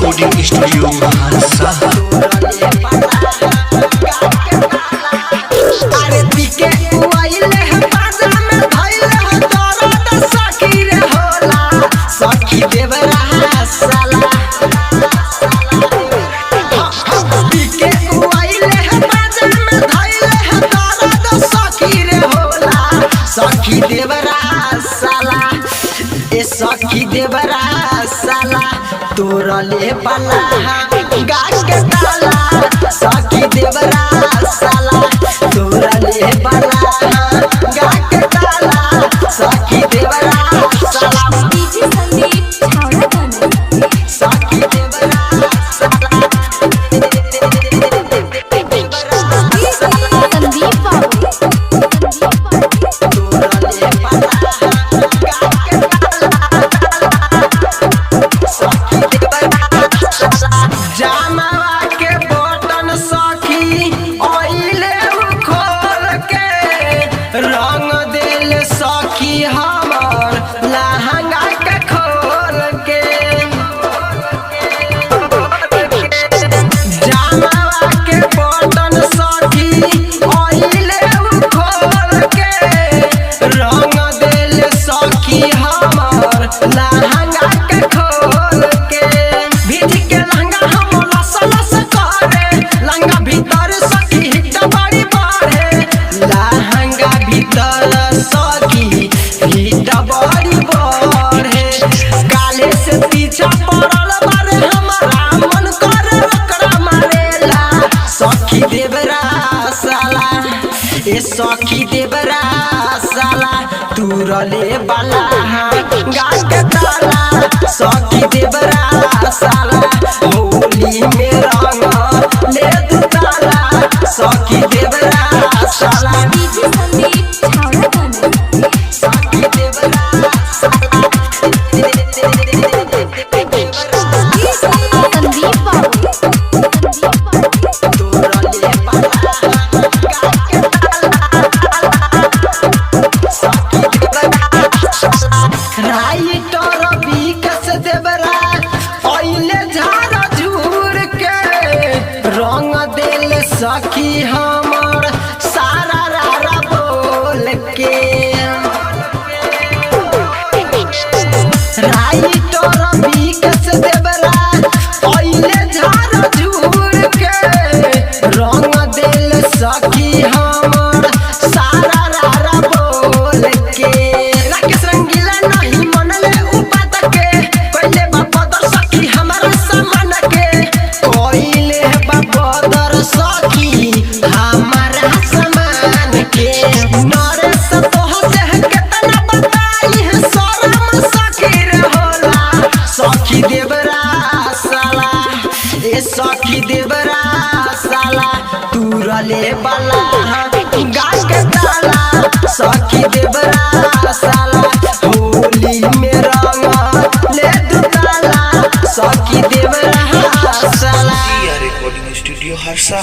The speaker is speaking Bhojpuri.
रिकॉर्डिंग स्टूडियो अरे पीके उइले है बाजा में धइले है दर्द सखी रे होला सखी देवरा साला पीके उइले है बाजा में धइले है दर्द सखी रे होला सखी देवरा साला ए सखी देवरा साला तोरले बला गाछ के ताला सखी देवरा साला तोरले बला गाछ के ताला सखी देवरा साला डीजे संदीप छावड़ा गाना सखी देवरा साला संदीप बाबू तोरले बला गाछ के सखी देवरा जामावा के बटन सखी ओइले खोल के रंग दिल सखी हमर लहंगा के खोल के जामावा के बटन सखी ओइले खोल के रंग दिल सखी हमर लहंगा के खोल के भीज के लहंगा हम लस लस करे लहंगा भीतर सखी हिट बड़ी बढ़े लहंगा भीतर सखी हिट बड़ी बढ़े काले से पीछा पड़ल बारे हमारा मन करे ओकरा मारेला सखी देवरा साला ए सखी देवरा साला तुरले बाला गाछ के ताला सखी देवरा साला होली में रंग ले दू ताला सखी देवरा साला डीजे संदीप छावड़ा गाना सखी देवरा साला संदीप बाबू तुरले बाला गाछ के ताला सखी देवरा राइटर विकास देवरा ओइले झाड़ झूर के रंग दिल सखी हमर सारा रारा बोल के राइटर विकास देवरा ओइले झाड़ झूर के रंग दिल सखी हमर सारा रारा बोल के राकेश रंगीला नहीं मनले उपात के पहले बापदर सखी हमारा सामान के कोइले बापदर सखी हमारा सामान के नरेश तोह से केतना बताई है शरम सखी रे होला सखी देवरा साला ए सखी देवरा साला तुरले बला गाछ के ताला सखी देवरा साला होली में रंग ले दू ताला सखी देवरा साला रिकॉर्डिंग स्टूडियो हर्षा।